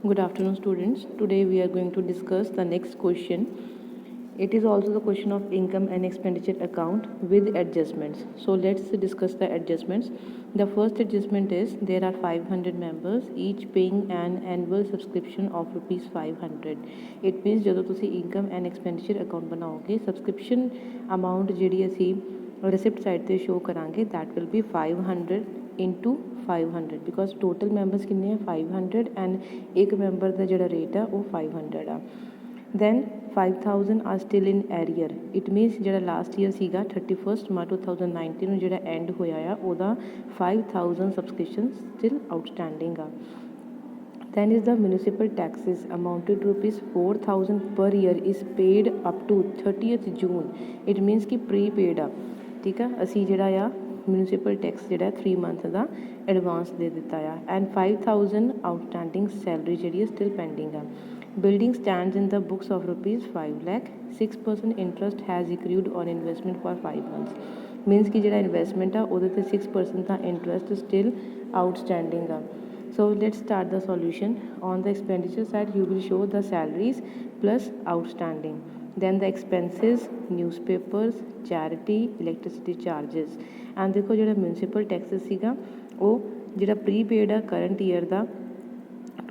Good afternoon, students. Today we are going to discuss the next question. It is also the question of income and expenditure account with adjustments. So let's discuss the adjustments. The first adjustment is there are 500 members, each paying an annual subscription of rupees 500. It means ਜਦੋਂ ਤੁਸੀਂ income and expenditure account ਬਣਾਓਗੇ subscription amount ਜਿਹੜੀ ਅਸੀਂ receipt side ਤੇ show ਕਰਾਂਗੇ that will be 500 into 500 because total members ਕਿੰਨੇ ਆ 500 and ਇੱਕ member ਦਾ ਜਿਹੜਾ rate ਆ ਉਹ 500 ਆ then 5000 are still in arrear it means ਜਿਹੜਾ last year ਸੀਗਾ 31st March 2019 ਨੂੰ ਜਿਹੜਾ end ਹੋਇਆ ਆ ਉਹਦਾ 5000 subscription still outstanding ਆ then is the municipal taxes amounted to rupees 4000 per year is paid up to 30th June it means कि prepaid ਆ ठीक है ਅਸੀਂ ਜਿਹੜਾ ਆ म्यूनसिपल टैक्स जोड़ा 3 मंथ का एडवांस दे दिता है एंड 5000 आउटस्टैंडिंग सैलरी जी स्टिल पेंडिंग है building stands in the books of rupees 5 lakh 6% interest has accrued on investment for 5 months minus कि जो इन्वेस्टमेंट है वो 6% का इंटरस्ट स्टिल आउटस्टैंडिंग है so let's start the solution on the expenditure side you will show the salaries plus outstanding then the expenses newspapers charity electricity charges and देखो जो municipal taxes सीगा वो जो प्रीपेड है करंट ईयर का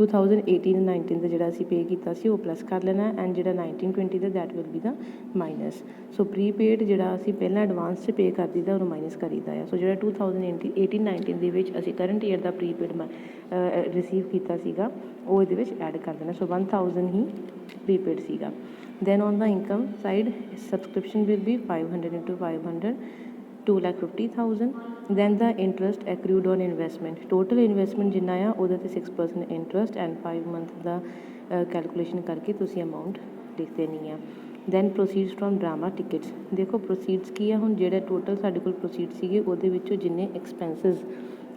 2018-19 का जो असी पे किया वो प्लस कर लेना एंड जो 19-20 का that will be the minus so prepaid जो असी पहला एडवांस से पे कर दीदा और माइनस करीदा है सो जो 2018-19 असी करंट ईयर का प्रीपेड रिसीव किया सीगा वो ये ऐड कर देना सो 1000 ही प्रीपेड सीगा then on the income side subscription will be 500 into 500 2,50,000 then the interest accrued on investment total investment जिन्ना आ ਉਹਦੇ ਤੇ 6% interest and 5 month the calculation करके तुसी amount लिख देनी है then proceeds from drama tickets देखो proceeds की है ਹੁਣ ਜਿਹੜੇ total ਸਾਡੇ ਕੋਲ proceeds ਸੀਗੇ ਉਹਦੇ ਵਿੱਚੋਂ ਜਿੰਨੇ expenses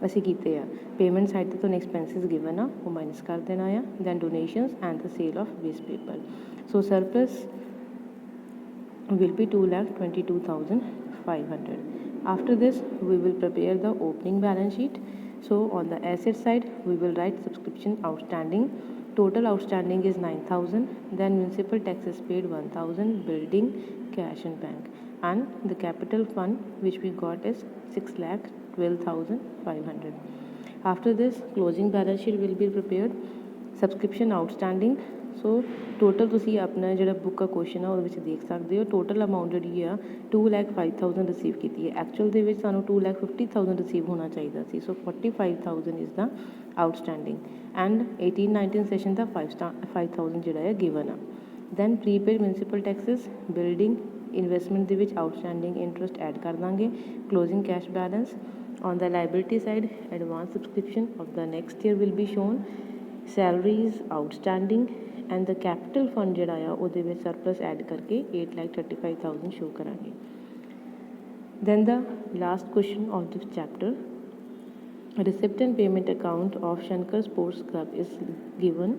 ਅਸੀਂ ਕੀਤੇ ਆ ਪੇਮੈਂਟ ਸਾਈਡ ਤੇ ਤੁਹਾਨੂੰ ਐਕਸਪੈਂਸਿਸ ਗਿਵਨ ਆ ਉਹ ਮਾਈਨਸ ਕਰ ਦੇਣਾ ਆ then donations and the sale of waste paper so surplus will be 2,22,500 after this we will prepare the opening balance sheet so on the asset side we will write subscription outstanding total outstanding is 9,000 then municipal taxes paid 1,000 building cash in bank and the capital fund which we got is 6,12,500 after this closing balance sheet will be prepared subscription outstanding so total तुसी अपना जो book का question है वो देख सकते हो total amount जी 2,05,000 receive की है एक्चुअल के सू 2,50,000 रिसीव होना चाहिए so 45,000 is the outstanding and 18-19 session का 5,000 जो है गिवन है then prepaid municipal taxes building investment के आउटस्टैंडिंग इंटरस्ट ऐड कर देंगे closing cash balance on the liability side advance subscription of the next year will be shown salaries outstanding and the capital fund जोड़ा आ वो surplus add करके 8,35,000 show करांगे then the last question of this chapter receipt and payment account of Shankar sports club is given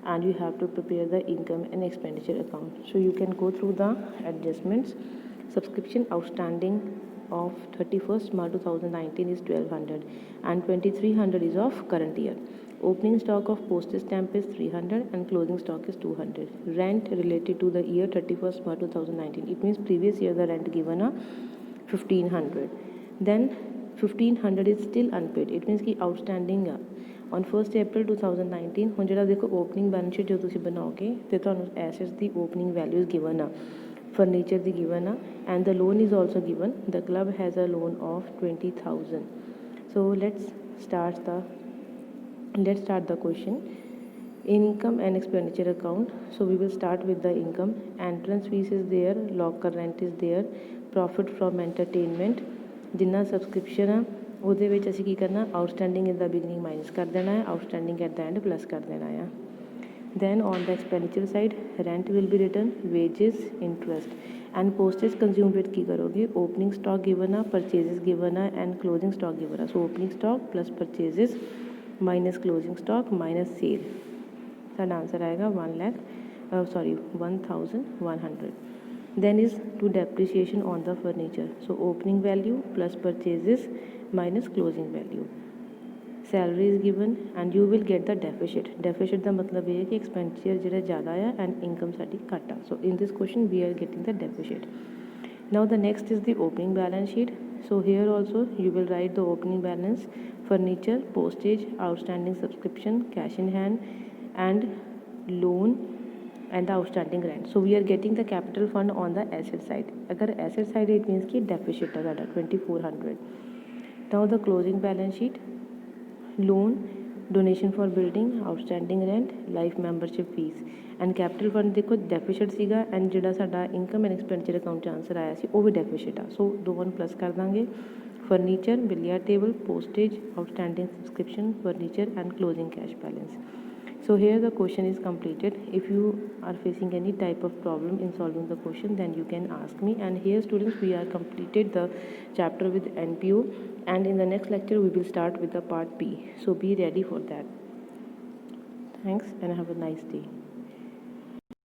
and you have to prepare the income and expenditure account so you can go through the adjustments subscription outstanding of 31st March 2019 is 1,200 and 2,300 is of current year opening stock of postage stamp is 300 and closing stock is 200 rent related to the year 31st March 2019 it means previous year the rent given a 1,500 then 1,500 is still unpaid it means कि outstanding on 1st April 2019 ਹੁਣ ਜਿਹੜਾ ਦੇਖੋ opening balance sheet ਜੋ ਤੁਸੀਂ ਬਣਾਓਗੇ ਤੇ ਤੁਹਾਨੂੰ assets ਦੀ ਓਪਨਿੰਗ ਵੈਲਿਊਜ਼ ਗਿਵਨ ਆ ਫਰਨੀਚਰ ਦੀ ਗਿਵਨ ਆ and the loan is also given the club has a loan of 20,000 so let's start the question income and expenditure account so we will start with the income entrance fees is there locker rent is there profit from entertainment जिन्ना subscription आ ਉਹਦੇ ਵਿੱਚ ਅਸੀਂ ਕੀ ਕਰਨਾ outstanding in the beginning minus ਕਰ ਦੇਣਾ ਹੈ outstanding at the end plus ਕਰ ਦੇਣਾ ਹੈ then on the expenditure side rent will be written wages interest and postage consumed with ਕੀ ਕਰੋਗੇ opening stock given ਆ purchases given ਆ and closing stock given ਆ so opening stock plus purchases minus closing stock minus sale ਸਾਡਾ answer ਆਏਗਾ 1,100 then is to depreciation on the furniture so opening value plus purchases minus closing value salary is given and you will get the deficit का मतलब ये है कि expenditure जो ज़्यादा है एंड इनकम साडी घट आ. So in this question we are getting the deficit. Now the next is the opening balance sheet. So here also you will write the opening balance, furniture, postage, outstanding subscription, cash in hand and loan and the outstanding rent. So we are getting the capital fund on the asset side. Agar asset side it means कि deficit है 2400. Now the closing balance sheet, loan, donation for building, outstanding rent, life membership fees and capital fund देखो deficit सीगा and जिहड़ा साडा income and expenditure account 'ਚ answer आया सी वो भी डेफिसिट आ. सो दोवां नूं प्लस कर Dange. Furniture, billiard table, postage, outstanding subscription, furniture and closing cash balance. So here the question is completed. If you are facing any type of problem in solving the question, then you can ask me. And here students, we are completed the chapter with NPO, and in the next lecture we will start with the part B. So be ready for that. Thanks and have a nice day.